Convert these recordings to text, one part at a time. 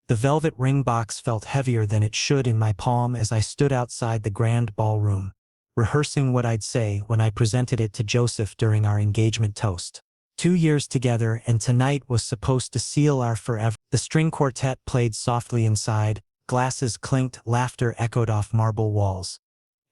The velvet ring box felt heavier than it should in my palm as I stood outside the grand ballroom, rehearsing what I'd say when I presented it to Joseph during our engagement toast. 2 years together, and tonight was supposed to seal our forever. The string quartet played softly inside, glasses clinked, laughter echoed off marble walls.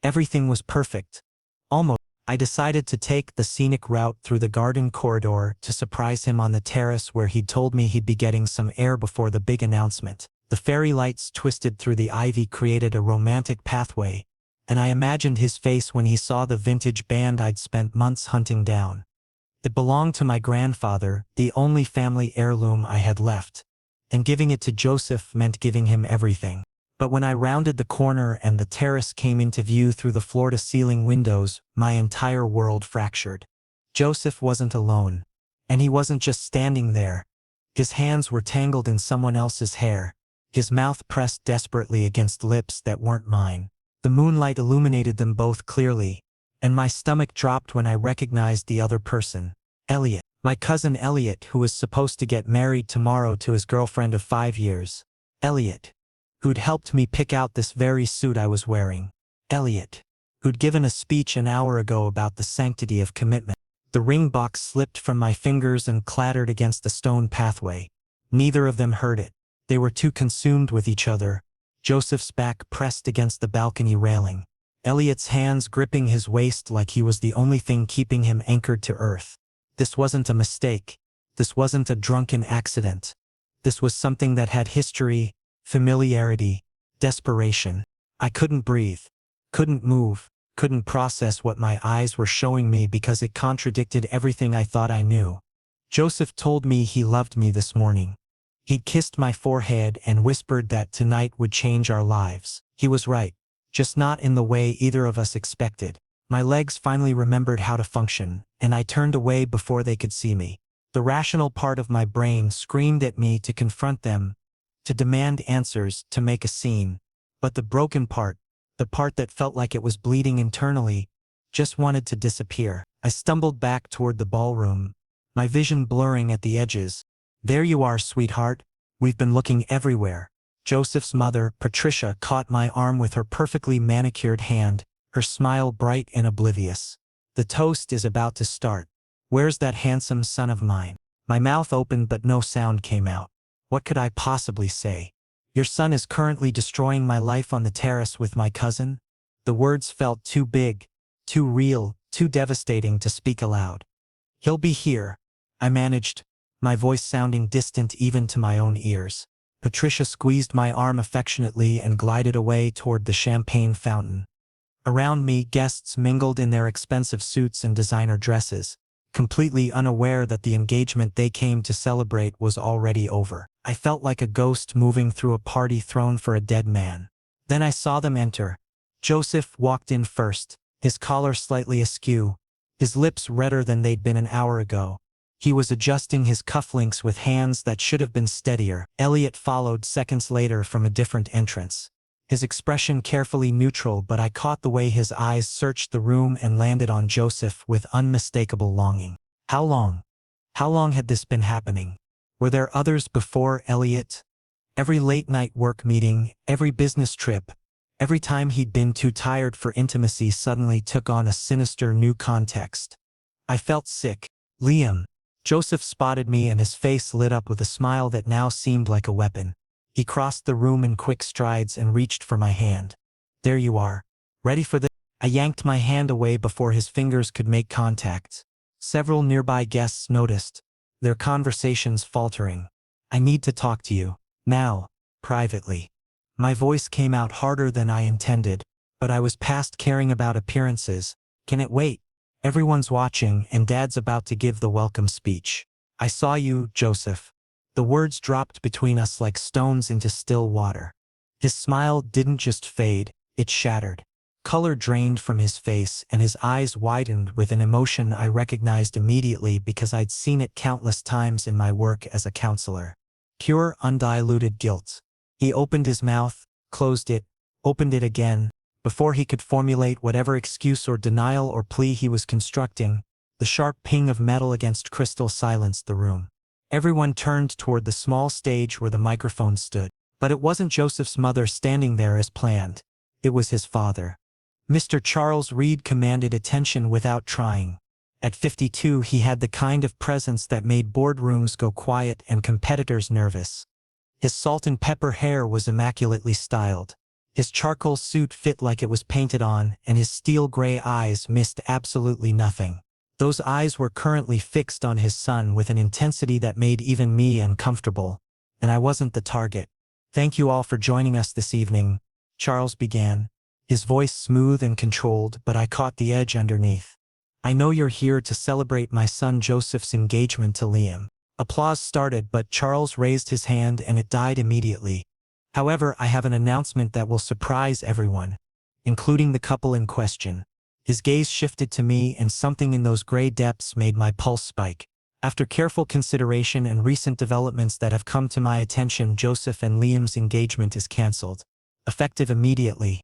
Everything was perfect. Almost. I decided to take the scenic route through the garden corridor to surprise him on the terrace where he'd told me he'd be getting some air before the big announcement. The fairy lights twisted through the ivy created a romantic pathway, and I imagined his face when he saw the vintage band I'd spent months hunting down. It belonged to my grandfather, the only family heirloom I had left, and giving it to Joseph meant giving him everything. But when I rounded the corner and the terrace came into view through the floor-to-ceiling windows, my entire world fractured. Joseph wasn't alone. And he wasn't just standing there. His hands were tangled in someone else's hair, his mouth pressed desperately against lips that weren't mine. The moonlight illuminated them both clearly, and my stomach dropped when I recognized the other person. Elliot. My cousin Elliot, who was supposed to get married tomorrow to his girlfriend of 5 years. Elliot, who'd helped me pick out this very suit I was wearing. Elliot, who'd given a speech an hour ago about the sanctity of commitment. The ring box slipped from my fingers and clattered against the stone pathway. Neither of them heard it. They were too consumed with each other. Joseph's back pressed against the balcony railing. Elliot's hands gripping his waist like he was the only thing keeping him anchored to earth. This wasn't a mistake. This wasn't a drunken accident. This was something that had history, familiarity, desperation. I couldn't breathe, couldn't move, couldn't process what my eyes were showing me because it contradicted everything I thought I knew. Joseph told me he loved me this morning. He'd kissed my forehead and whispered that tonight would change our lives. He was right, just not in the way either of us expected. My legs finally remembered how to function, and I turned away before they could see me. The rational part of my brain screamed at me to confront them, to demand answers, to make a scene. But the broken part, the part that felt like it was bleeding internally, just wanted to disappear. I stumbled back toward the ballroom, my vision blurring at the edges. There you are, sweetheart. We've been looking everywhere. Joseph's mother, Patricia, caught my arm with her perfectly manicured hand, her smile bright and oblivious. The toast is about to start. Where's that handsome son of mine? My mouth opened but no sound came out. What could I possibly say? Your son is currently destroying my life on the terrace with my cousin? The words felt too big, too real, too devastating to speak aloud. He'll be here, I managed, my voice sounding distant even to my own ears. Patricia squeezed my arm affectionately and glided away toward the champagne fountain. Around me, guests mingled in their expensive suits and designer dresses, completely unaware that the engagement they came to celebrate was already over. I felt like a ghost moving through a party thrown for a dead man. Then I saw them enter. Joseph walked in first, his collar slightly askew, his lips redder than they'd been an hour ago. He was adjusting his cufflinks with hands that should have been steadier. Elliot followed seconds later from a different entrance. His expression carefully neutral, but I caught the way his eyes searched the room and landed on Joseph with unmistakable longing. How long? How long had this been happening? Were there others before Elliot? Every late-night work meeting, every business trip, every time he'd been too tired for intimacy suddenly took on a sinister new context. I felt sick. Liam. Joseph spotted me and his face lit up with a smile that now seemed like a weapon. He crossed the room in quick strides and reached for my hand. There you are. Ready for this? I yanked my hand away before his fingers could make contact. Several nearby guests noticed, their conversations faltering. I need to talk to you. Now. Privately. My voice came out harder than I intended, but I was past caring about appearances. Can it wait? Everyone's watching and Dad's about to give the welcome speech. I saw you, Joseph. The words dropped between us like stones into still water. His smile didn't just fade, it shattered. Color drained from his face and his eyes widened with an emotion I recognized immediately because I'd seen it countless times in my work as a counselor. Pure, undiluted guilt. He opened his mouth, closed it, opened it again. Before he could formulate whatever excuse or denial or plea he was constructing, the sharp ping of metal against crystal silenced the room. Everyone turned toward the small stage where the microphone stood. But it wasn't Joseph's mother standing there as planned. It was his father. Mr. Charles Reed commanded attention without trying. At 52, he had the kind of presence that made boardrooms go quiet and competitors nervous. His salt and pepper hair was immaculately styled. His charcoal suit fit like it was painted on, and his steel gray eyes missed absolutely nothing. Those eyes were currently fixed on his son with an intensity that made even me uncomfortable, and I wasn't the target. "Thank you all for joining us this evening," Charles began, his voice smooth and controlled, but I caught the edge underneath. "I know you're here to celebrate my son Joseph's engagement to Liam." Applause started, but Charles raised his hand and it died immediately. "However, I have an announcement that will surprise everyone, including the couple in question." His gaze shifted to me, and something in those gray depths made my pulse spike. "After careful consideration and recent developments that have come to my attention, Joseph and Liam's engagement is cancelled, effective immediately."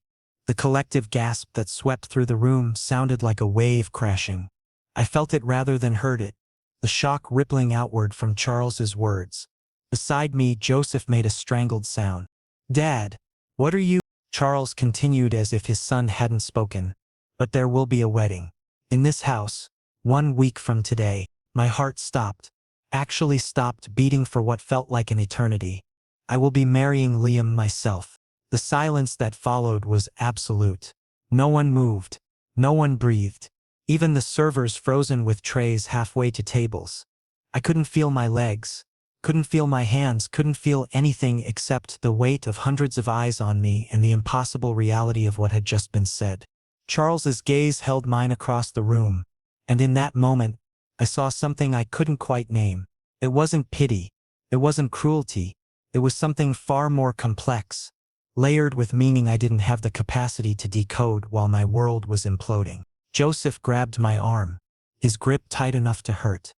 The collective gasp that swept through the room sounded like a wave crashing. I felt it rather than heard it, the shock rippling outward from Charles's words. Beside me, Joseph made a strangled sound. "Dad, what are you—" Charles continued as if his son hadn't spoken. "But there will be a wedding. In this house. 1 week from today." My heart stopped. Actually stopped beating for what felt like an eternity. "I will be marrying Liam myself." The silence that followed was absolute. No one moved. No one breathed. Even the servers frozen with trays halfway to tables. I couldn't feel my legs. Couldn't feel my hands, couldn't feel anything except the weight of hundreds of eyes on me and the impossible reality of what had just been said. Charles's gaze held mine across the room, and in that moment, I saw something I couldn't quite name. It wasn't pity. It wasn't cruelty. It was something far more complex, layered with meaning I didn't have the capacity to decode while my world was imploding. Joseph grabbed my arm, his grip tight enough to hurt.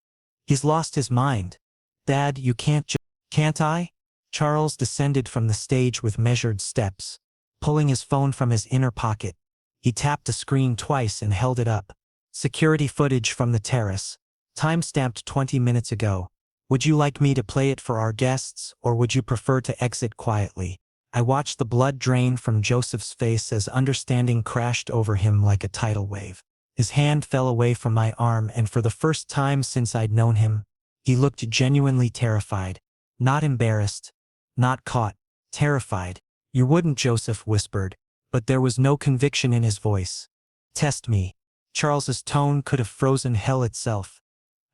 "He's lost his mind. Dad, you can't I?" Charles descended from the stage with measured steps, pulling his phone from his inner pocket. He tapped the screen twice and held it up. "Security footage from the terrace. Time-stamped 20 minutes ago. Would you like me to play it for our guests, or would you prefer to exit quietly?" I watched the blood drain from Joseph's face as understanding crashed over him like a tidal wave. His hand fell away from my arm, and for the first time since I'd known him, he looked genuinely terrified. Not embarrassed. Not caught. Terrified. "You wouldn't," Joseph whispered, but there was no conviction in his voice. "Test me." Charles's tone could have frozen hell itself.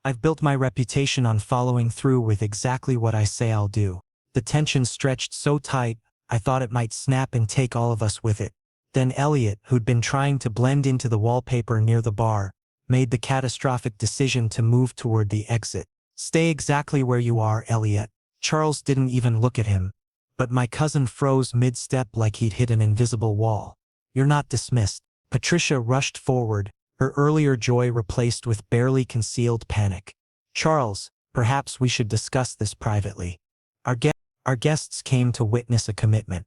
"I've built my reputation on following through with exactly what I say I'll do." The tension stretched so tight, I thought it might snap and take all of us with it. Then Elliot, who'd been trying to blend into the wallpaper near the bar, made the catastrophic decision to move toward the exit. "Stay exactly where you are, Elliot." Charles didn't even look at him, but my cousin froze mid-step like he'd hit an invisible wall. "You're not dismissed." Patricia rushed forward, her earlier joy replaced with barely concealed panic. "Charles, perhaps we should discuss this privately. Our guests came to witness a commitment."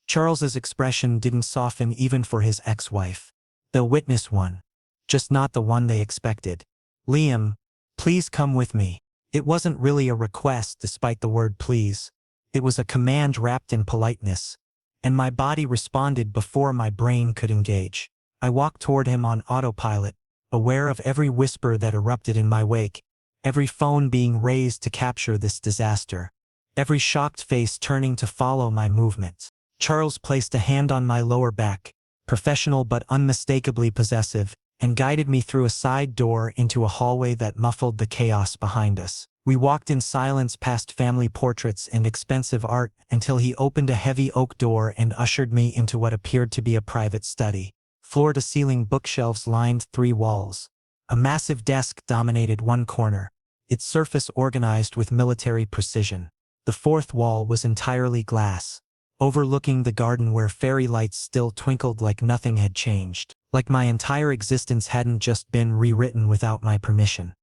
Charles's expression didn't soften even for his ex-wife. "They'll witness one. Just not the one they expected. Liam, please come with me." It wasn't really a request despite the word please. It was a command wrapped in politeness, and my body responded before my brain could engage. I walked toward him on autopilot, aware of every whisper that erupted in my wake, every phone being raised to capture this disaster, every shocked face turning to follow my movements. Charles placed a hand on my lower back, professional but unmistakably possessive, and guided me through a side door into a hallway that muffled the chaos behind us. We walked in silence past family portraits and expensive art until he opened a heavy oak door and ushered me into what appeared to be a private study. Floor-to-ceiling bookshelves lined 3 walls. A massive desk dominated one corner, its surface organized with military precision. The 4th wall was entirely glass, overlooking the garden where fairy lights still twinkled like nothing had changed, like my entire existence hadn't just been rewritten without my permission.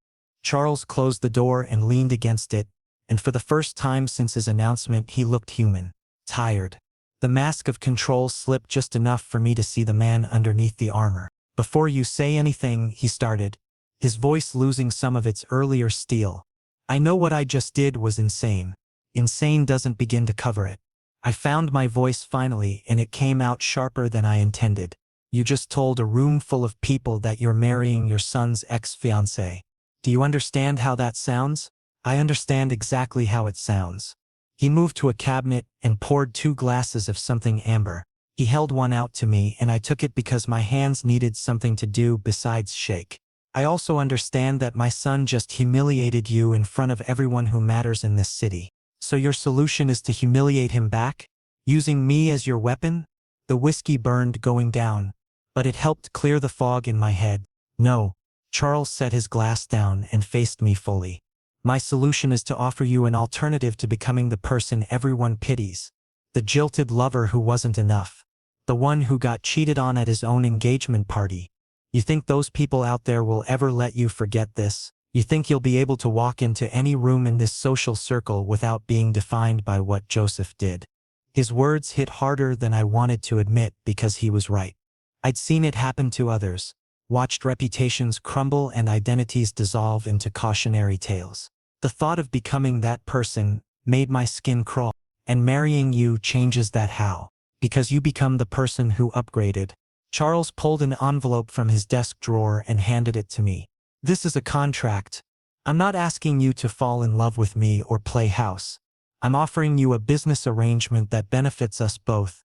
Charles closed the door and leaned against it, and for the first time since his announcement he looked human. Tired. The mask of control slipped just enough for me to see the man underneath the armor. "Before you say anything," he started, his voice losing some of its earlier steel. "I know what I just did was insane. Insane doesn't begin to cover it. I found my voice finally, and it came out sharper than I intended. You just told a room full of people that you're marrying your son's ex-fiancé. Do you understand how that sounds? I understand exactly how it sounds. He moved to a cabinet and poured 2 glasses of something amber. He held one out to me, and I took it because my hands needed something to do besides shake. I also understand that my son just humiliated you in front of everyone who matters in this city. So your solution is to humiliate him back? Using me as your weapon? The whiskey burned going down, but it helped clear the fog in my head. No. Charles set his glass down and faced me fully. My solution is to offer you an alternative to becoming the person everyone pities. The jilted lover who wasn't enough. The one who got cheated on at his own engagement party. You think those people out there will ever let you forget this? You think you'll be able to walk into any room in this social circle without being defined by what Joseph did? His words hit harder than I wanted to admit because he was right. I'd seen it happen to others, watched reputations crumble and identities dissolve into cautionary tales. The thought of becoming that person made my skin crawl. And marrying you changes that. How? Because you become the person who upgraded. Charles pulled an envelope from his desk drawer and handed it to me. This is a contract. I'm not asking you to fall in love with me or play house. I'm offering you a business arrangement that benefits us both.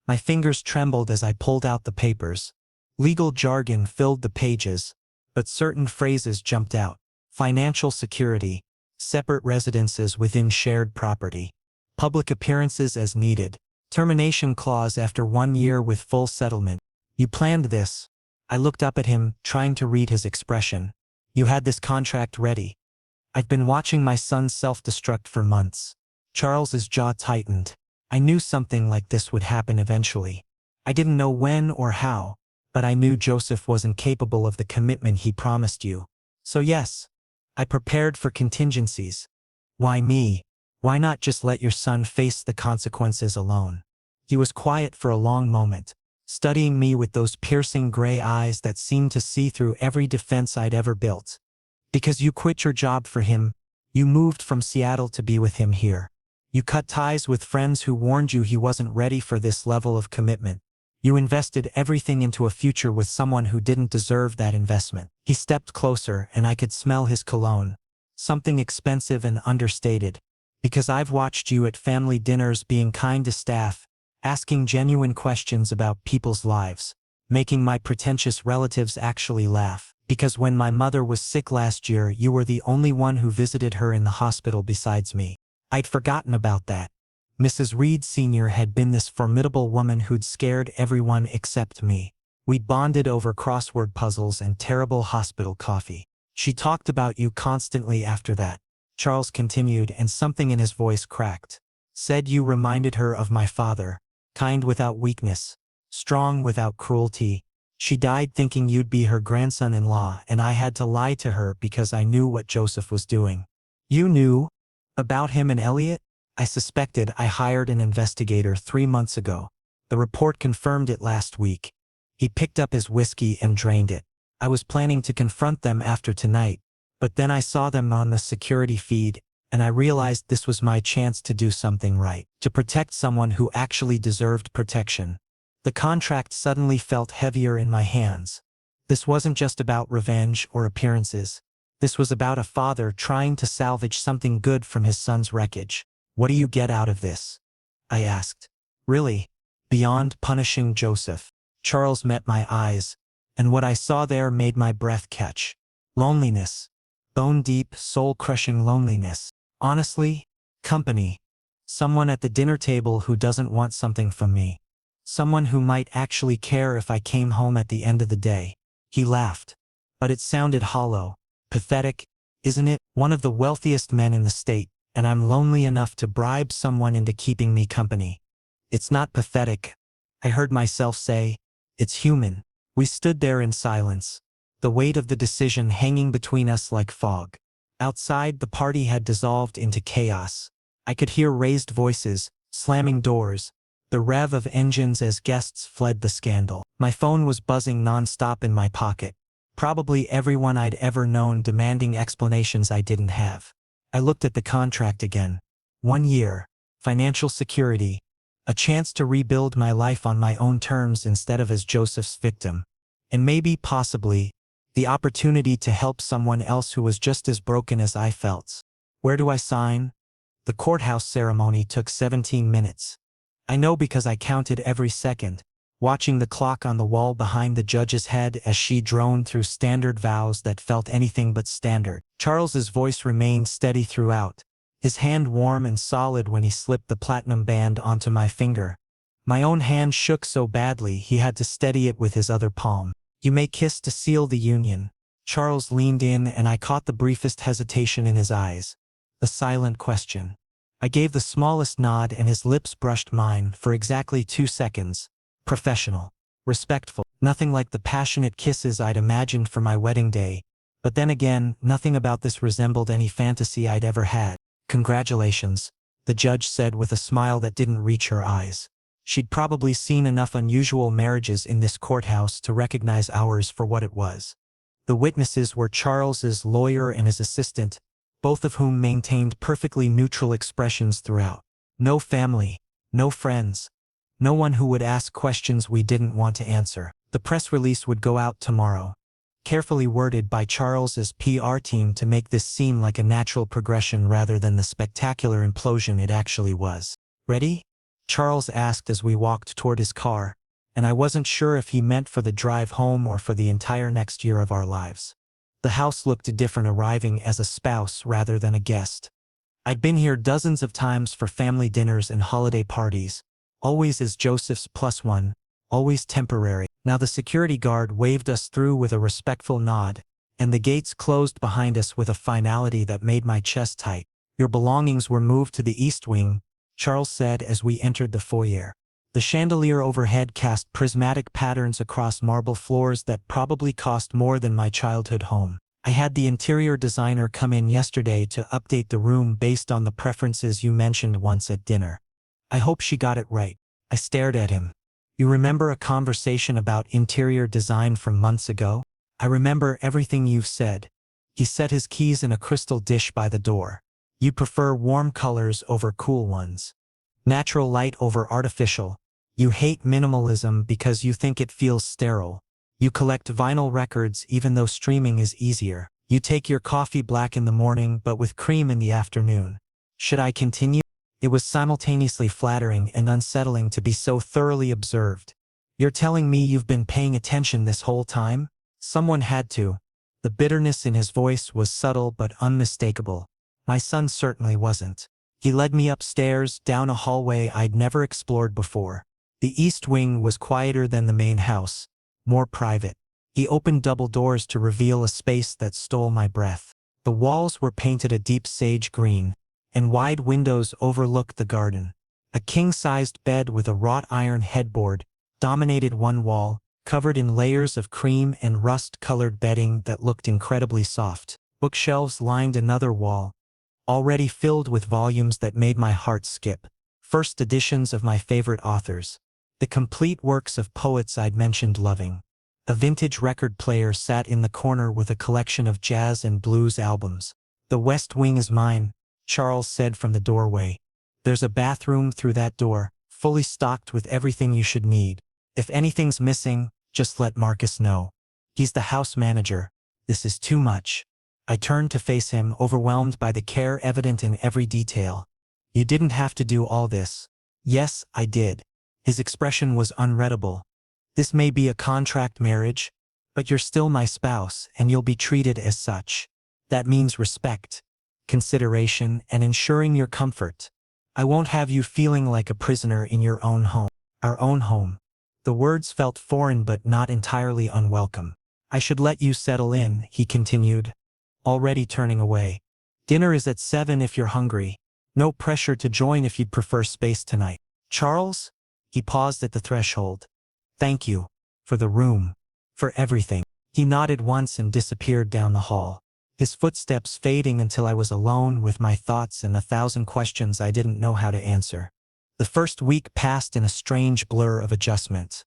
My fingers trembled as I pulled out the papers. Legal jargon filled the pages, but certain phrases jumped out. Financial security, separate residences within shared property, public appearances as needed, termination clause after 1 year with full settlement. You planned this. I looked up at him, trying to read his expression. You had this contract ready. I've been watching my son self-destruct for months. Charles's jaw tightened. I knew something like this would happen eventually. I didn't know when or how, but I knew Joseph wasn't capable of the commitment he promised you. So yes, I prepared for contingencies. Why me? Why not just let your son face the consequences alone? He was quiet for a long moment, studying me with those piercing gray eyes that seemed to see through every defense I'd ever built. Because you quit your job for him, you moved from Seattle to be with him here. You cut ties with friends who warned you he wasn't ready for this level of commitment. You invested everything into a future with someone who didn't deserve that investment. He stepped closer and I could smell his cologne. Something expensive and understated. Because I've watched you at family dinners being kind to staff, asking genuine questions about people's lives, making my pretentious relatives actually laugh. Because when my mother was sick last year, you were the only one who visited her in the hospital besides me. I'd forgotten about that. Mrs. Reed Sr. had been this formidable woman who'd scared everyone except me. We bonded over crossword puzzles and terrible hospital coffee. She talked about you constantly after that. Charles continued, and something in his voice cracked. Said you reminded her of my father, kind without weakness, strong without cruelty. She died thinking you'd be her grandson-in-law, and I had to lie to her because I knew what Joseph was doing. You knew? About him and Elliot? I suspected. I hired an investigator 3 months ago. The report confirmed it last week. He picked up his whiskey and drained it. I was planning to confront them after tonight, but then I saw them on the security feed, and I realized this was my chance to do something right, to protect someone who actually deserved protection. The contract suddenly felt heavier in my hands. This wasn't just about revenge or appearances. This was about a father trying to salvage something good from his son's wreckage. What do you get out of this? I asked. Really? Beyond punishing Joseph? Charles met my eyes, and what I saw there made my breath catch. Loneliness. Bone-deep, soul-crushing loneliness. Honestly, company. Someone at the dinner table who doesn't want something from me. Someone who might actually care if I came home at the end of the day. He laughed. But it sounded hollow. Pathetic, isn't it? One of the wealthiest men in the state, and I'm lonely enough to bribe someone into keeping me company. It's not pathetic, I heard myself say. It's human. We stood there in silence, the weight of the decision hanging between us like fog. Outside, the party had dissolved into chaos. I could hear raised voices, slamming doors, the rev of engines as guests fled the scandal. My phone was buzzing non-stop in my pocket. Probably everyone I'd ever known demanding explanations I didn't have. I looked at the contract again. 1 year. Financial security. A chance to rebuild my life on my own terms instead of as Joseph's victim. And maybe, possibly, the opportunity to help someone else who was just as broken as I felt. Where do I sign? The courthouse ceremony took 17 minutes. I know because I counted every second, watching the clock on the wall behind the judge's head as she droned through standard vows that felt anything but standard. Charles's voice remained steady throughout, his hand warm and solid when he slipped the platinum band onto my finger. My own hand shook so badly he had to steady it with his other palm. You may kiss to seal the union. Charles leaned in and I caught the briefest hesitation in his eyes. A silent question. I gave the smallest nod and his lips brushed mine for exactly 2 seconds. Professional. Respectful. Nothing like the passionate kisses I'd imagined for my wedding day. But then again, nothing about this resembled any fantasy I'd ever had. Congratulations, the judge said with a smile that didn't reach her eyes. She'd probably seen enough unusual marriages in this courthouse to recognize ours for what it was. The witnesses were Charles's lawyer and his assistant, both of whom maintained perfectly neutral expressions throughout. No family, no friends, no one who would ask questions we didn't want to answer. The press release would go out tomorrow, carefully worded by Charles's PR team to make this seem like a natural progression rather than the spectacular implosion it actually was. Ready? Charles asked as we walked toward his car, and I wasn't sure if he meant for the drive home or for the entire next year of our lives. The house looked different arriving as a spouse rather than a guest. I'd been here dozens of times for family dinners and holiday parties, always as Joseph's plus one, always temporary. Now the security guard waved us through with a respectful nod, and the gates closed behind us with a finality that made my chest tight. Your belongings were moved to the east wing, Charles said as we entered the foyer. The chandelier overhead cast prismatic patterns across marble floors that probably cost more than my childhood home. I had the interior designer come in yesterday to update the room based on the preferences you mentioned once at dinner. I hope she got it right. I stared at him. You remember a conversation about interior design from months ago? I remember everything you've said. He set his keys in a crystal dish by the door. You prefer warm colors over cool ones. Natural light over artificial. You hate minimalism because you think it feels sterile. You collect vinyl records even though streaming is easier. You take your coffee black in the morning but with cream in the afternoon. Should I continue? It was simultaneously flattering and unsettling to be so thoroughly observed. You're telling me you've been paying attention this whole time? Someone had to. The bitterness in his voice was subtle but unmistakable. My son certainly wasn't. He led me upstairs, down a hallway I'd never explored before. The east wing was quieter than the main house, more private. He opened double doors to reveal a space that stole my breath. The walls were painted a deep sage green, and wide windows overlooked the garden. A king-sized bed with a wrought iron headboard dominated one wall, covered in layers of cream and rust-colored bedding that looked incredibly soft. Bookshelves lined another wall, already filled with volumes that made my heart skip. First editions of my favorite authors. The complete works of poets I'd mentioned loving. A vintage record player sat in the corner with a collection of jazz and blues albums. The West Wing is mine, Charles said from the doorway. There's a bathroom through that door, fully stocked with everything you should need. If anything's missing, just let Marcus know. He's the house manager. This is too much. I turned to face him, overwhelmed by the care evident in every detail. You didn't have to do all this. Yes, I did. His expression was unreadable. This may be a contract marriage, but you're still my spouse and you'll be treated as such. That means respect, consideration, and ensuring your comfort. I won't have you feeling like a prisoner in your own home. Our own home. The words felt foreign but not entirely unwelcome. I should let you settle in, he continued, already turning away. Dinner is at 7 if you're hungry. No pressure to join if you'd prefer space tonight. Charles? He paused at the threshold. Thank you. For the room. For everything. He nodded once and disappeared down the hall, his footsteps fading until I was alone with my thoughts and 1,000 questions I didn't know how to answer. The first week passed in a strange blur of adjustment.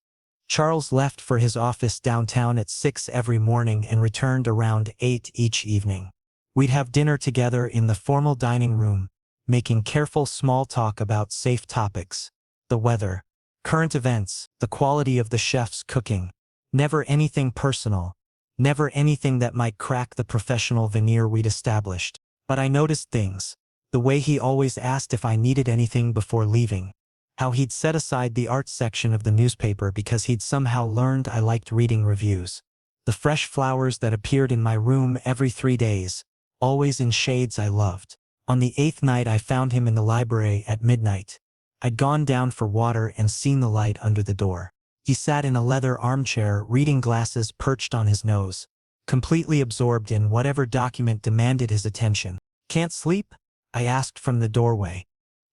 Charles left for his office downtown at 6 every morning and returned around 8 each evening. We'd have dinner together in the formal dining room, making careful small talk about safe topics. the weather, current events, the quality of the chef's cooking. Never anything personal. Never anything that might crack the professional veneer we'd established. But I noticed things. The way he always asked if I needed anything before leaving. How he'd set aside the art section of the newspaper because he'd somehow learned I liked reading reviews. The fresh flowers that appeared in my room every 3 days, always in shades I loved. On the 8th night I found him in the library at midnight. I'd gone down for water and seen the light under the door. He sat in a leather armchair, reading glasses perched on his nose, completely absorbed in whatever document demanded his attention. "Can't sleep?" I asked from the doorway.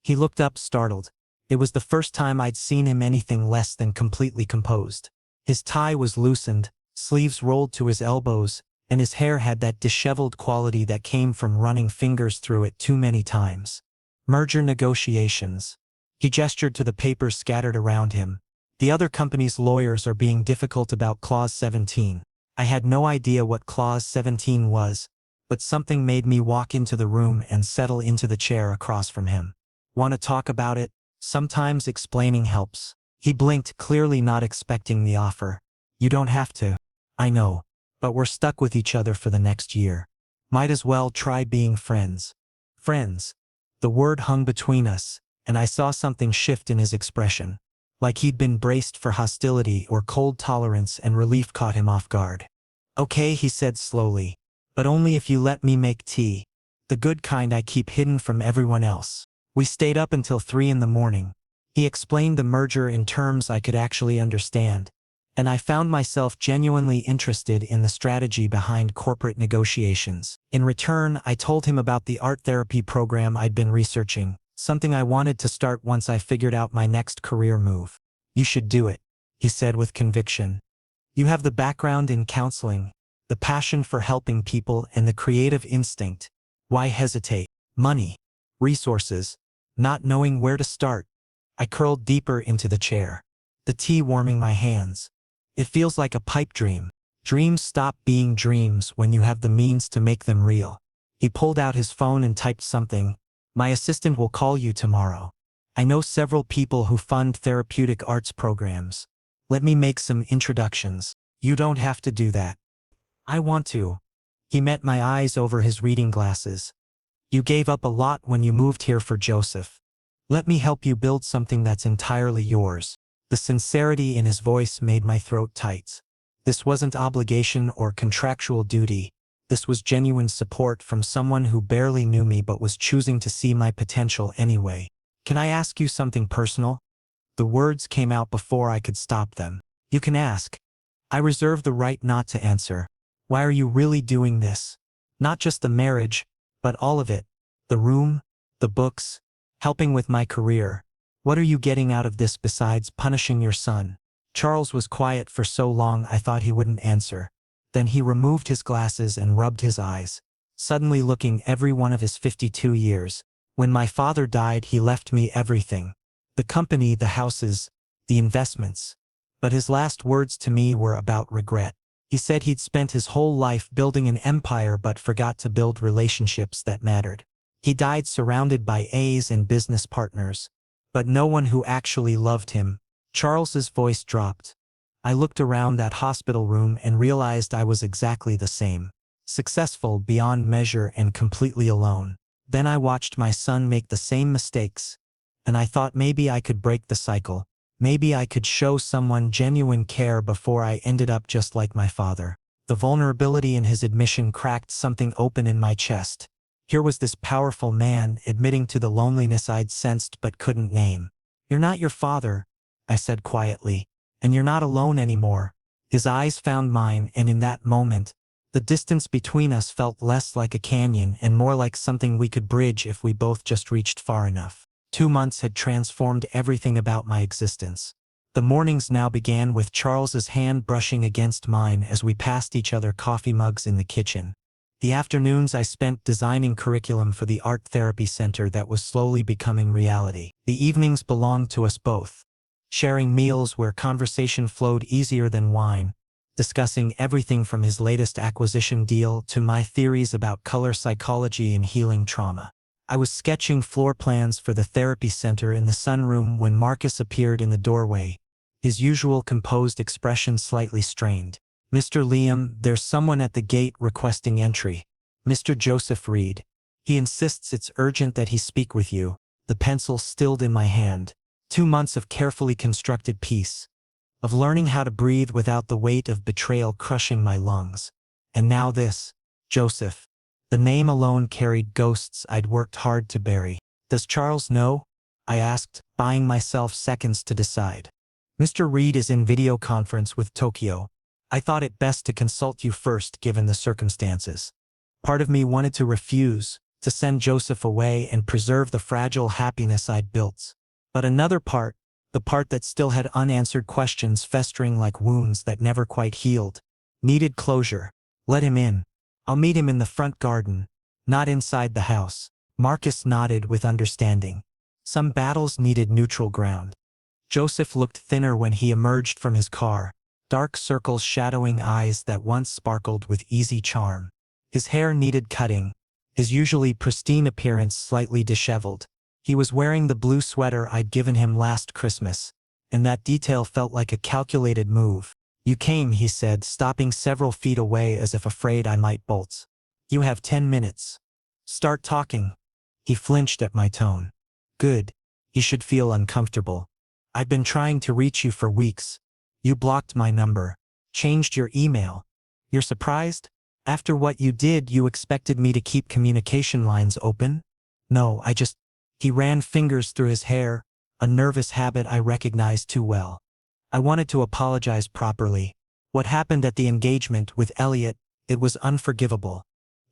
He looked up, startled. It was the first time I'd seen him anything less than completely composed. His tie was loosened, sleeves rolled to his elbows, and his hair had that disheveled quality that came from running fingers through it too many times. "Merger negotiations." He gestured to the papers scattered around him. "The other company's lawyers are being difficult about Clause 17. I had no idea what Clause 17 was, but something made me walk into the room and settle into the chair across from him. "Want to talk about it?" "Sometimes explaining helps." He blinked, clearly not expecting the offer. "You don't have to." "I know. But we're stuck with each other for the next year. Might as well try being friends." "Friends." The word hung between us, and I saw something shift in his expression. Like he'd been braced for hostility or cold tolerance, and relief caught him off guard. "Okay," he said slowly. "But only if you let me make tea. The good kind I keep hidden from everyone else." We stayed up until 3 in the morning. He explained the merger in terms I could actually understand, and I found myself genuinely interested in the strategy behind corporate negotiations. In return, I told him about the art therapy program I'd been researching, something I wanted to start once I figured out my next career move. "You should do it," he said with conviction. "You have the background in counseling, the passion for helping people, and the creative instinct. Why hesitate? Money, resources, not knowing where to start." I curled deeper into the chair, the tea warming my hands. "It feels like a pipe dream. Dreams stop being dreams when you have the means to make them real." He pulled out his phone and typed something. "My assistant will call you tomorrow. I know several people who fund therapeutic arts programs. Let me make some introductions." "You don't have to do that." "I want to." He met my eyes over his reading glasses. "You gave up a lot when you moved here for Joseph. Let me help you build something that's entirely yours." The sincerity in his voice made my throat tight. This wasn't obligation or contractual duty. This was genuine support from someone who barely knew me but was choosing to see my potential anyway. "Can I ask you something personal?" The words came out before I could stop them. "You can ask." I reserve the right not to answer. "Why are you really doing this? Not just the marriage, but all of it. The room, the books, helping with my career. What are you getting out of this besides punishing your son?" Charles was quiet for so long I thought he wouldn't answer. Then he removed his glasses and rubbed his eyes, suddenly looking every one of his 52 years. "When my father died, he left me everything. The company, the houses, the investments." But his last words to me were about regret. He said he'd spent his whole life building an empire but forgot to build relationships that mattered. He died surrounded by A's and business partners, but no one who actually loved him. Charles's voice dropped. I looked around that hospital room and realized I was exactly the same. Successful beyond measure and completely alone. Then I watched my son make the same mistakes, and I thought maybe I could break the cycle. Maybe I could show someone genuine care before I ended up just like my father. The vulnerability in his admission cracked something open in my chest. Here was this powerful man admitting to the loneliness I'd sensed but couldn't name. "You're not your father," I said quietly, "and you're not alone anymore." His eyes found mine, and in that moment, the distance between us felt less like a canyon and more like something we could bridge if we both just reached far enough. 2 months had transformed everything about my existence. The mornings now began with Charles's hand brushing against mine as we passed each other coffee mugs in the kitchen. The afternoons I spent designing curriculum for the art therapy center that was slowly becoming reality. The evenings belonged to us both, sharing meals where conversation flowed easier than wine, discussing everything from his latest acquisition deal to my theories about color psychology and healing trauma. I was sketching floor plans for the therapy center in the sunroom when Marcus appeared in the doorway, his usual composed expression slightly strained. "Mr. Liam, there's someone at the gate requesting entry. Mr. Joseph Reed. He insists it's urgent that he speak with you." The pencil stilled in my hand. 2 months of carefully constructed peace, of learning how to breathe without the weight of betrayal crushing my lungs. And now this. Joseph. The name alone carried ghosts I'd worked hard to bury. "Does Charles know?" I asked, buying myself seconds to decide. "Mr. Reed is in video conference with Tokyo. I thought it best to consult you first given the circumstances." Part of me wanted to refuse, to send Joseph away and preserve the fragile happiness I'd built. But another part, the part that still had unanswered questions festering like wounds that never quite healed, needed closure. "Let him in. I'll meet him in the front garden, not inside the house." Marcus nodded with understanding. Some battles needed neutral ground. Joseph looked thinner when he emerged from his car, dark circles shadowing eyes that once sparkled with easy charm. His hair needed cutting, his usually pristine appearance slightly disheveled. He was wearing the blue sweater I'd given him last Christmas, and that detail felt like a calculated move. "You came," he said, stopping several feet away as if afraid I might bolt. "You have 10 minutes. Start talking." He flinched at my tone. "Good. He should feel uncomfortable. I've been trying to reach you for weeks. You blocked my number, changed your email. You're surprised? After what you did, you expected me to keep communication lines open?" "No, I just..." He ran fingers through his hair, a nervous habit I recognized too well. "I wanted to apologize properly. What happened at the engagement with Elliot, it was unforgivable."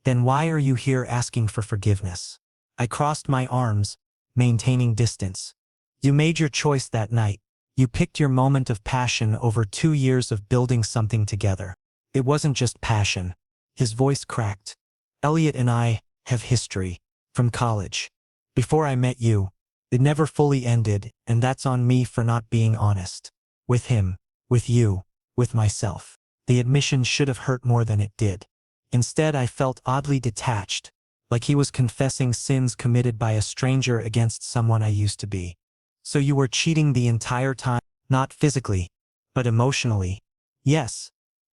"Then why are you here asking for forgiveness?" I crossed my arms, maintaining distance. "You made your choice that night. You picked your moment of passion over 2 years of building something together. It wasn't just passion." His voice cracked. "Elliot and I have history. From college. Before I met you. It never fully ended, and that's on me for not being honest. With him, with you, with myself." The admission should have hurt more than it did. Instead, I felt oddly detached, like he was confessing sins committed by a stranger against someone I used to be. "So you were cheating the entire time?" "Not physically, but emotionally." "Yes."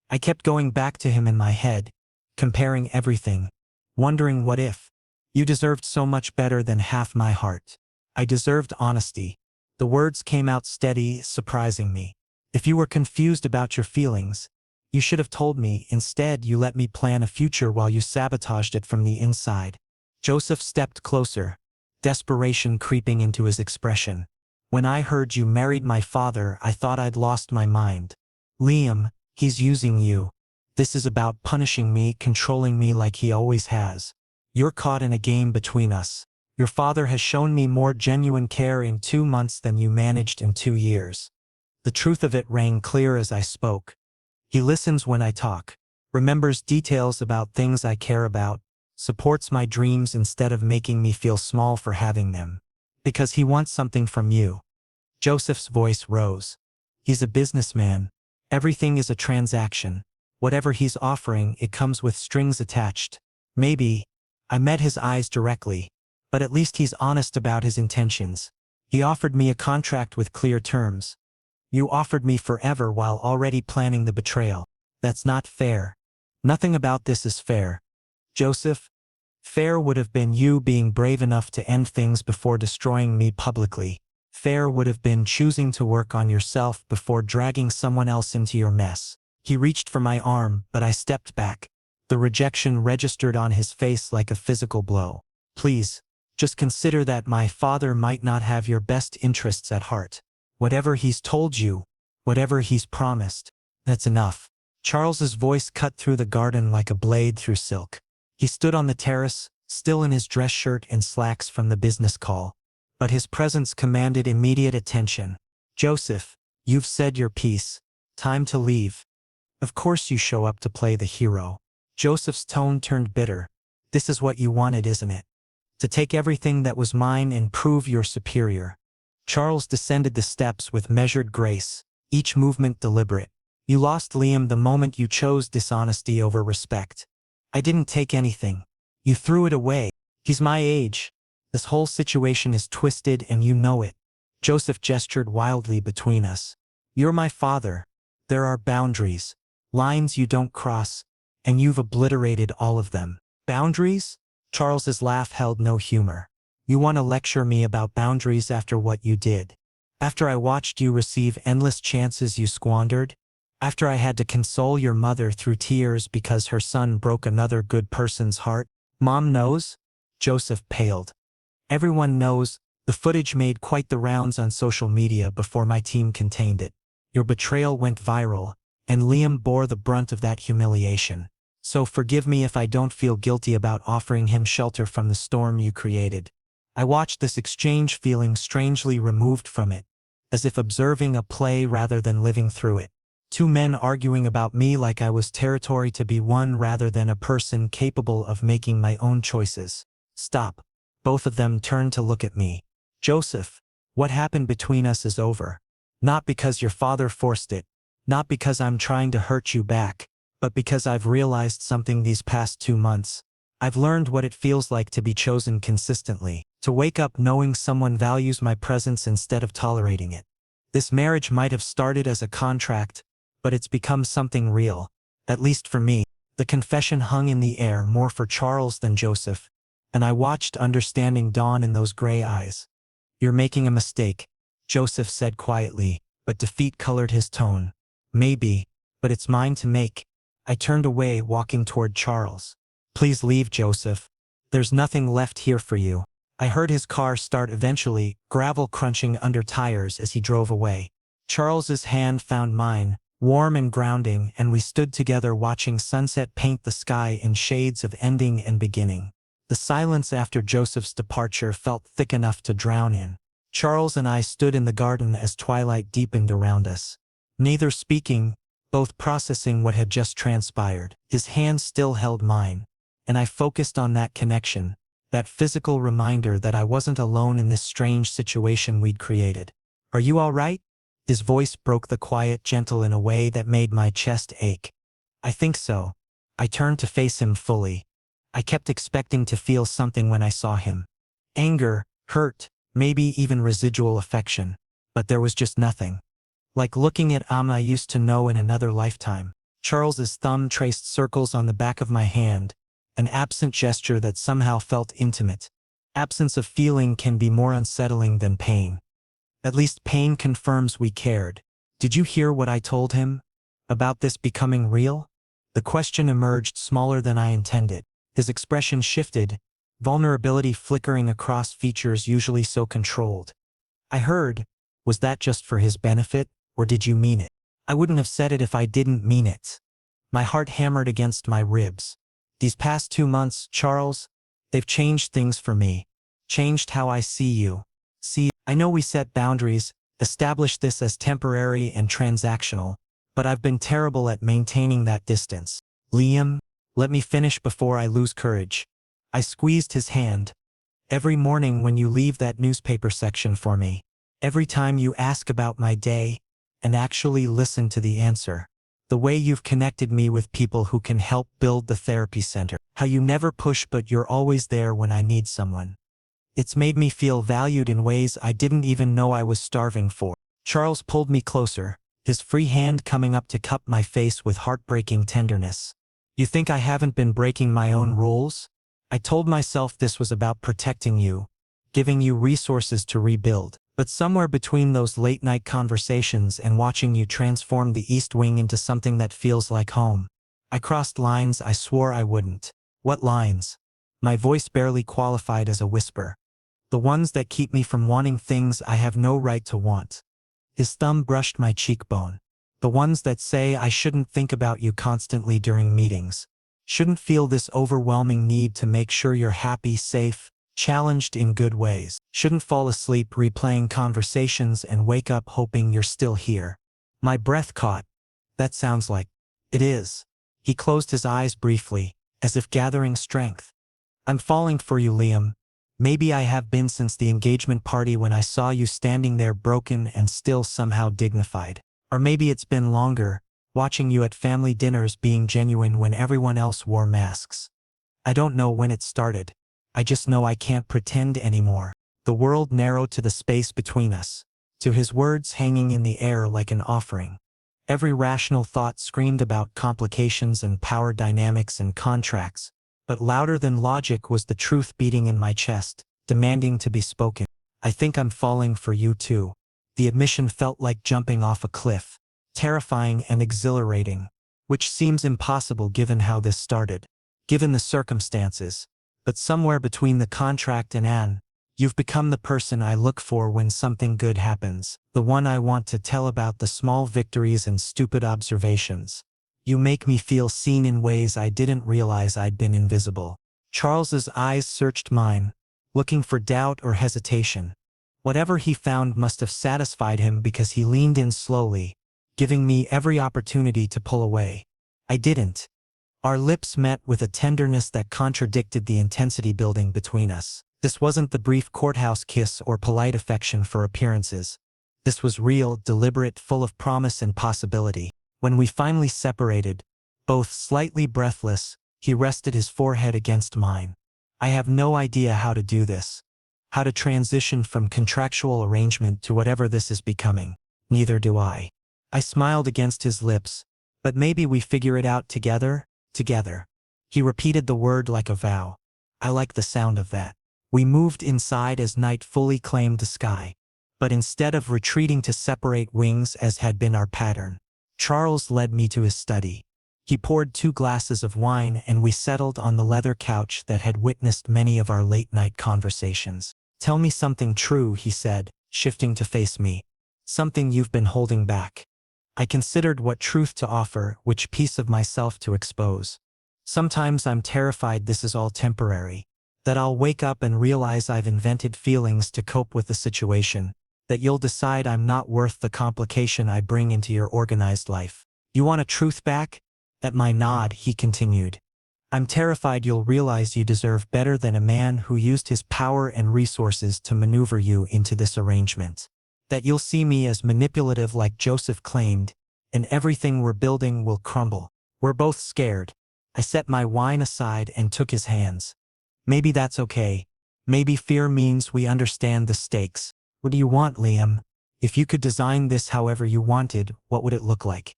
I kept going back to him in my head, comparing everything, wondering what if. "You deserved so much better than half my heart." I deserved honesty. The words came out steady, surprising me. "If you were confused about your feelings, you should have told me. Instead, you let me plan a future while you sabotaged it from the inside." Joseph stepped closer, desperation creeping into his expression. "When I heard you married my father, I thought I'd lost my mind. Liam, he's using you. This is about punishing me, controlling me like he always has. You're caught in a game between us. Your father has shown me more genuine care in 2 months than you managed in 2 years." The truth of it rang clear as I spoke. He listens when I talk, remembers details about things I care about, supports my dreams instead of making me feel small for having them. Because he wants something from you. Joseph's voice rose. "He's a businessman. Everything is a transaction. Whatever he's offering, it comes with strings attached. Maybe." I met his eyes directly. "But at least he's honest about his intentions. He offered me a contract with clear terms. You offered me forever while already planning the betrayal. That's not fair. Nothing about this is fair. Joseph, fair would have been you being brave enough to end things before destroying me publicly. Fair would have been choosing to work on yourself before dragging someone else into your mess." He reached for my arm, but I stepped back. The rejection registered on his face like a physical blow. "Please, just consider that my father might not have your best interests at heart. Whatever he's told you, whatever he's promised, that's enough." Charles's voice cut through the garden like a blade through silk. He stood on the terrace, still in his dress shirt and slacks from the business call. But his presence commanded immediate attention. "Joseph, you've said your piece. Time to leave. Of course you show up to play the hero." Joseph's tone turned bitter. "This is what you wanted, isn't it? To take everything that was mine and prove you're superior." Charles descended the steps with measured grace, each movement deliberate. "You lost Liam the moment you chose dishonesty over respect. I didn't take anything. You threw it away. He's my age. This whole situation is twisted and you know it. Joseph gestured wildly between us. You're my father. There are boundaries, lines you don't cross, and you've obliterated all of them. Boundaries? Charles's laugh held no humor. You want to lecture me about boundaries after what you did? After I watched you receive endless chances you squandered? After I had to console your mother through tears because her son broke another good person's heart? Mom knows? Joseph paled. Everyone knows. The footage made quite the rounds on social media before my team contained it. Your betrayal went viral, and Liam bore the brunt of that humiliation. So forgive me if I don't feel guilty about offering him shelter from the storm you created. I watched this exchange feeling strangely removed from it, as if observing a play rather than living through it. Two men arguing about me like I was territory to be won rather than a person capable of making my own choices. Stop. Both of them turned to look at me. Joseph, what happened between us is over. Not because your father forced it, not because I'm trying to hurt you back, but because I've realized something these past 2 months. I've learned what it feels like to be chosen consistently, to wake up knowing someone values my presence instead of tolerating it. This marriage might have started as a contract, but it's become something real, at least for me. The confession hung in the air more for Charles than Joseph, and I watched understanding dawn in those gray eyes. You're making a mistake, Joseph said quietly, but defeat colored his tone. Maybe, but it's mine to make. I turned away, walking toward Charles. Please leave, Joseph. There's nothing left here for you. I heard his car start eventually, gravel crunching under tires as he drove away. Charles's hand found mine, warm and grounding, and we stood together watching sunset paint the sky in shades of ending and beginning. The silence after Joseph's departure felt thick enough to drown in. Charles and I stood in the garden as twilight deepened around us. Neither speaking, both processing what had just transpired. His hand still held mine, and I focused on that connection, that physical reminder that I wasn't alone in this strange situation we'd created. Are you all right? His voice broke the quiet, gentle in a way that made my chest ache. I think so. I turned to face him fully. I kept expecting to feel something when I saw him. Anger, hurt, maybe even residual affection. But there was just nothing. Like looking at I used to know in another lifetime. Charles's thumb traced circles on the back of my hand, an absent gesture that somehow felt intimate. Absence of feeling can be more unsettling than pain. At least pain confirms we cared. Did you hear what I told him? About this becoming real? The question emerged smaller than I intended. His expression shifted, vulnerability flickering across features usually so controlled. I heard. Was that just for his benefit, or did you mean it? I wouldn't have said it if I didn't mean it. My heart hammered against my ribs. These past 2 months, Charles, they've changed things for me. Changed how I see you. I know we set boundaries, established this as temporary and transactional, but I've been terrible at maintaining that distance. Liam, let me finish before I lose courage. I squeezed his hand. Every morning when you leave that newspaper section for me, every time you ask about my day, and actually listen to the answer. The way you've connected me with people who can help build the therapy center. How you never push but you're always there when I need someone. It's made me feel valued in ways I didn't even know I was starving for. Charles pulled me closer, his free hand coming up to cup my face with heartbreaking tenderness. You think I haven't been breaking my own rules? I told myself this was about protecting you, giving you resources to rebuild. But somewhere between those late-night conversations and watching you transform the East Wing into something that feels like home, I crossed lines I swore I wouldn't. What lines? My voice barely qualified as a whisper. The ones that keep me from wanting things I have no right to want. His thumb brushed my cheekbone. The ones that say I shouldn't think about you constantly during meetings. Shouldn't feel this overwhelming need to make sure you're happy, safe, challenged in good ways. Shouldn't fall asleep replaying conversations and wake up hoping you're still here. My breath caught. That sounds like it is. He closed his eyes briefly, as if gathering strength. I'm falling for you, Liam. Maybe I have been since the engagement party when I saw you standing there broken and still somehow dignified. Or maybe it's been longer, watching you at family dinners being genuine when everyone else wore masks. I don't know when it started. I just know I can't pretend anymore. The world narrowed to the space between us, to his words hanging in the air like an offering. Every rational thought screamed about complications and power dynamics and contracts, but louder than logic was the truth beating in my chest, demanding to be spoken. I think I'm falling for you too. The admission felt like jumping off a cliff, terrifying and exhilarating, which seems impossible given how this started, given the circumstances. But somewhere between the contract and Anne, you've become the person I look for when something good happens, the one I want to tell about the small victories and stupid observations. You make me feel seen in ways I didn't realize I'd been invisible. Charles's eyes searched mine, looking for doubt or hesitation. Whatever he found must have satisfied him because he leaned in slowly, giving me every opportunity to pull away. I didn't. Our lips met with a tenderness that contradicted the intensity building between us. This wasn't the brief courthouse kiss or polite affection for appearances. This was real, deliberate, full of promise and possibility. When we finally separated, both slightly breathless, he rested his forehead against mine. I have no idea how to do this. How to transition from contractual arrangement to whatever this is becoming. Neither do I. I smiled against his lips. But maybe we figure it out together? Together. He repeated the word like a vow. I like the sound of that. We moved inside as night fully claimed the sky. But instead of retreating to separate wings as had been our pattern, Charles led me to his study. He poured 2 glasses of wine and we settled on the leather couch that had witnessed many of our late-night conversations. Tell me something true, he said, shifting to face me. Something you've been holding back. I considered what truth to offer, which piece of myself to expose. Sometimes I'm terrified this is all temporary, that I'll wake up and realize I've invented feelings to cope with the situation, that you'll decide I'm not worth the complication I bring into your organized life. You want a truth back? At my nod, he continued. I'm terrified you'll realize you deserve better than a man who used his power and resources to maneuver you into this arrangement. That you'll see me as manipulative like Joseph claimed, and everything we're building will crumble. We're both scared. I set my wine aside and took his hands. Maybe that's okay. Maybe fear means we understand the stakes. What do you want, Liam? If you could design this however you wanted, what would it look like?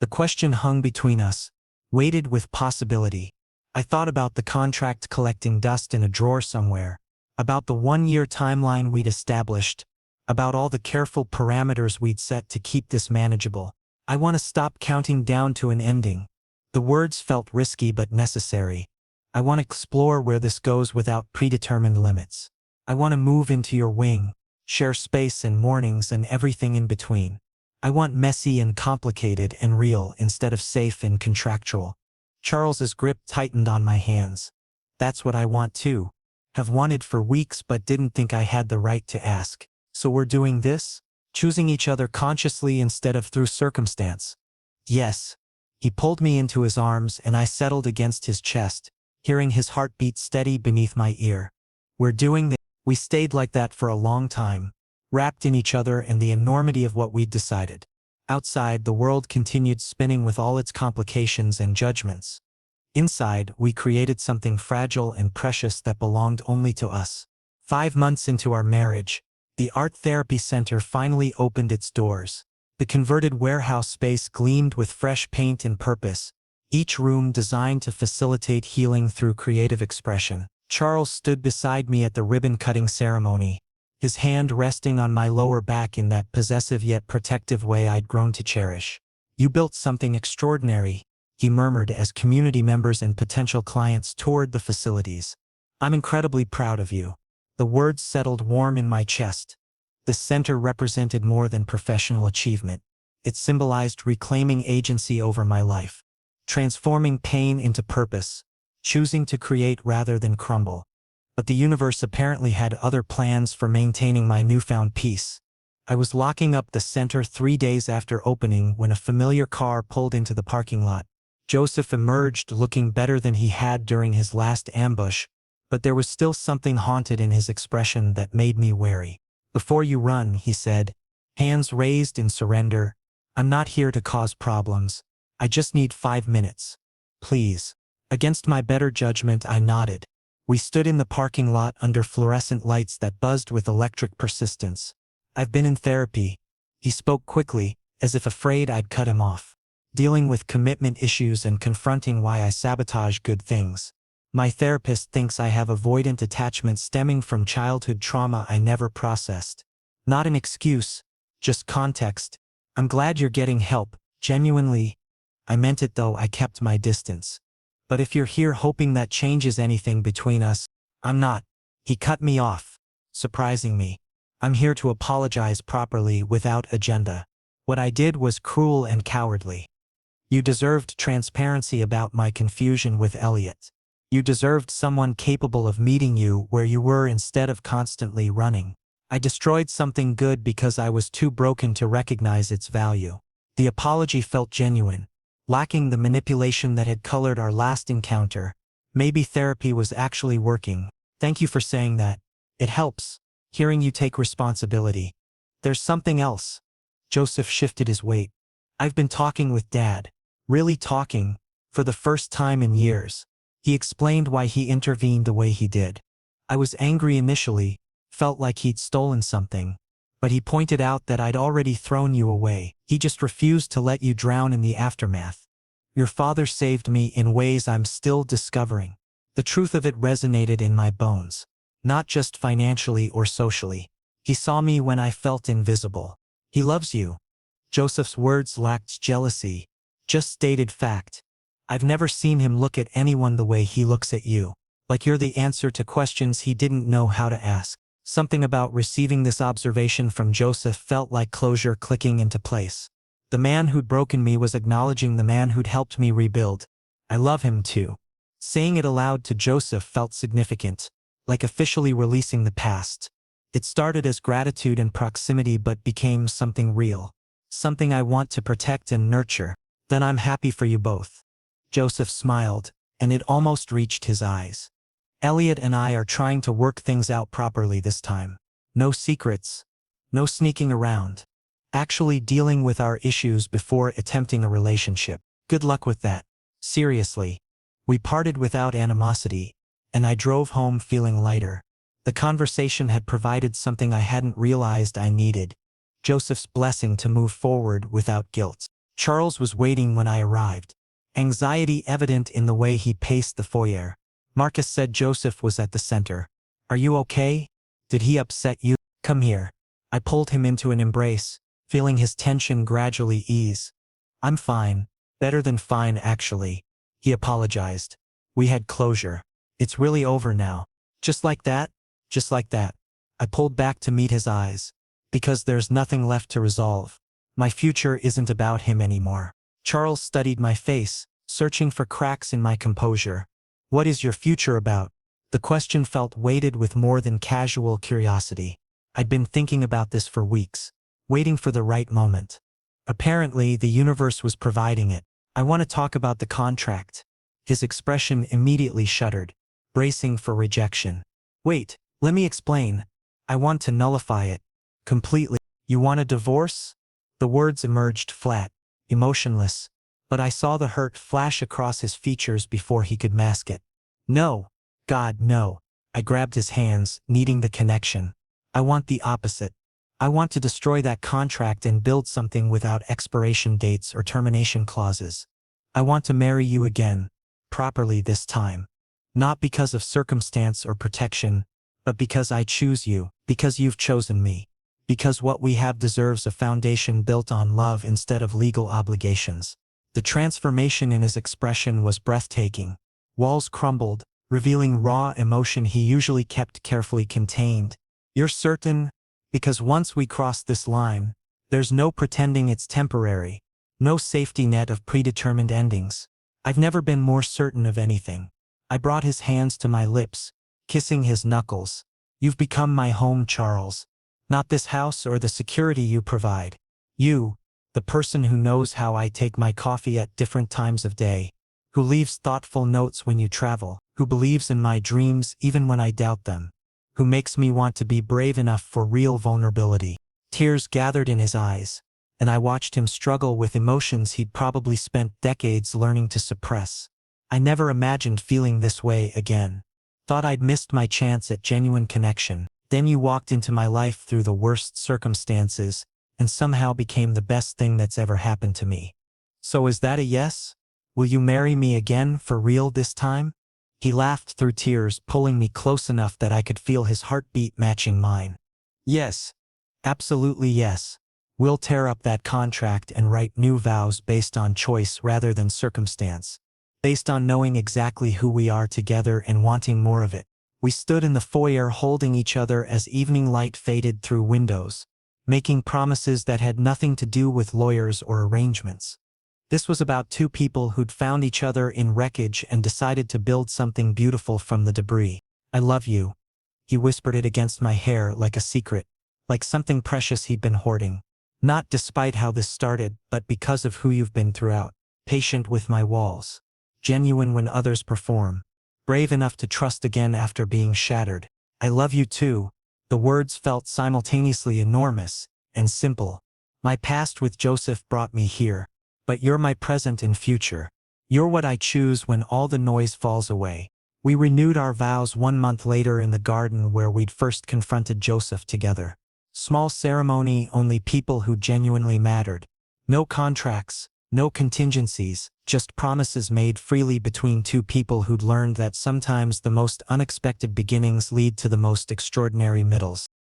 The question hung between us, weighted with possibility. I thought about the contract collecting dust in a drawer somewhere, about the 1-year timeline we'd established, about all the careful parameters we'd set to keep this manageable. I want to stop counting down to an ending. The words felt risky but necessary. I want to explore where this goes without predetermined limits. I want to move into your wing, share space and mornings and everything in between. I want messy and complicated and real instead of safe and contractual. Charles's grip tightened on my hands. That's what I want too. Have wanted for weeks but didn't think I had the right to ask. So we're doing this? Choosing each other consciously instead of through circumstance. Yes. He pulled me into his arms and I settled against his chest, hearing his heartbeat steady beneath my ear. We're doing this. We stayed like that for a long time, wrapped in each other and the enormity of what we'd decided. Outside, the world continued spinning with all its complications and judgments. Inside, we created something fragile and precious that belonged only to us. 5 months into our marriage, the Art Therapy Center finally opened its doors. The converted warehouse space gleamed with fresh paint and purpose, each room designed to facilitate healing through creative expression. Charles stood beside me at the ribbon-cutting ceremony, his hand resting on my lower back in that possessive yet protective way I'd grown to cherish. You built something extraordinary, he murmured as community members and potential clients toured the facilities. I'm incredibly proud of you. The words settled warm in my chest. The center represented more than professional achievement. It symbolized reclaiming agency over my life, transforming pain into purpose, choosing to create rather than crumble. But the universe apparently had other plans for maintaining my newfound peace. I was locking up the center 3 days after opening when a familiar car pulled into the parking lot. Joseph emerged looking better than he had during his last ambush, but there was still something haunted in his expression that made me wary. Before you run, he said, hands raised in surrender, I'm not here to cause problems. I just need 5 minutes. Please. Against my better judgment, I nodded. We stood in the parking lot under fluorescent lights that buzzed with electric persistence. "I've been in therapy." He spoke quickly, as if afraid I'd cut him off. "Dealing with commitment issues and confronting why I sabotage good things. My therapist thinks I have avoidant attachment stemming from childhood trauma I never processed." Not an excuse, just context. "I'm glad you're getting help, genuinely." I meant it though I kept my distance. "But if you're here hoping that changes anything between us, I'm not." He cut me off, surprising me. "I'm here to apologize properly without agenda. What I did was cruel and cowardly. You deserved transparency about my confusion with Elliot. You deserved someone capable of meeting you where you were instead of constantly running. I destroyed something good because I was too broken to recognize its value." The apology felt genuine, lacking the manipulation that had colored our last encounter. Maybe therapy was actually working. "Thank you for saying that. It helps, hearing you take responsibility. There's something else." Joseph shifted his weight. "I've been talking with Dad. Really talking, for the first time in years." He explained why he intervened the way he did. "I was angry initially, felt like he'd stolen something. But he pointed out that I'd already thrown you away. He just refused to let you drown in the aftermath. Your father saved me in ways I'm still discovering." The truth of it resonated in my bones. Not just financially or socially. He saw me when I felt invisible. "He loves you." Joseph's words lacked jealousy, just stated fact. "I've never seen him look at anyone the way he looks at you. Like you're the answer to questions he didn't know how to ask." Something about receiving this observation from Joseph felt like closure clicking into place. The man who'd broken me was acknowledging the man who'd helped me rebuild. "I love him too." Saying it aloud to Joseph felt significant, like officially releasing the past. It started as gratitude and proximity but became something real. Something I want to protect and nurture. "Then I'm happy for you both." Joseph smiled, and it almost reached his eyes. "Elliot and I are trying to work things out properly this time. No secrets. No sneaking around. Actually dealing with our issues before attempting a relationship. Good luck with that." Seriously. We parted without animosity, and I drove home feeling lighter. The conversation had provided something I hadn't realized I needed. Joseph's blessing to move forward without guilt. Charles was waiting when I arrived. Anxiety evident in the way he paced the foyer. Marcus said Joseph was at the center. "Are you okay? Did he upset you? Come here." I pulled him into an embrace, feeling his tension gradually ease. "I'm fine. Better than fine, actually." He apologized. "We had closure. It's really over now." "Just like that?" "Just like that." I pulled back to meet his eyes. "Because there's nothing left to resolve. My future isn't about him anymore." Charles studied my face, searching for cracks in my composure. "What is your future about?" The question felt weighted with more than casual curiosity. I'd been thinking about this for weeks, waiting for the right moment. Apparently, the universe was providing it. "I want to talk about the contract." His expression immediately shuddered, bracing for rejection. "Wait, let me explain. I want to nullify it. Completely." "You want a divorce?" The words emerged flat, emotionless, but I saw the hurt flash across his features before he could mask it. "No. God, no." I grabbed his hands, needing the connection. "I want the opposite. I want to destroy that contract and build something without expiration dates or termination clauses. I want to marry you again, properly this time. Not because of circumstance or protection, but because I choose you, because you've chosen me. Because what we have deserves a foundation built on love instead of legal obligations." The transformation in his expression was breathtaking. Walls crumbled, revealing raw emotion he usually kept carefully contained. "You're certain? Because once we cross this line, there's no pretending it's temporary. No safety net of predetermined endings." I've never been more certain of anything. I brought his hands to my lips, kissing his knuckles. "You've become my home, Charles. Not this house or the security you provide. You, the person who knows how I take my coffee at different times of day, who leaves thoughtful notes when you travel, who believes in my dreams even when I doubt them, who makes me want to be brave enough for real vulnerability." Tears gathered in his eyes, and I watched him struggle with emotions he'd probably spent decades learning to suppress. I never imagined feeling this way again. Thought I'd missed my chance at genuine connection. Then you walked into my life through the worst circumstances and somehow became the best thing that's ever happened to me. So is that a yes? Will you marry me again for real this time? He laughed through tears, pulling me close enough that I could feel his heartbeat matching mine. Yes. Absolutely yes. We'll tear up that contract and write new vows based on choice rather than circumstance. Based on knowing exactly who we are together and wanting more of it. We stood in the foyer holding each other as evening light faded through windows, making promises that had nothing to do with lawyers or arrangements. This was about two people who'd found each other in wreckage and decided to build something beautiful from the debris. I love you. He whispered it against my hair like a secret, like something precious he'd been hoarding. Not despite how this started, but because of who you've been throughout. Patient with my walls. Genuine when others perform. Brave enough to trust again after being shattered. I love you too. The words felt simultaneously enormous and simple. My past with Joseph brought me here. But you're my present and future. You're what I choose when all the noise falls away. We renewed our vows 1 month later in the garden where we'd first confronted Joseph together. Small ceremony, only people who genuinely mattered. No contracts, no contingencies, just promises made freely between two people who'd learned that sometimes the most unexpected beginnings lead to the most extraordinary middles.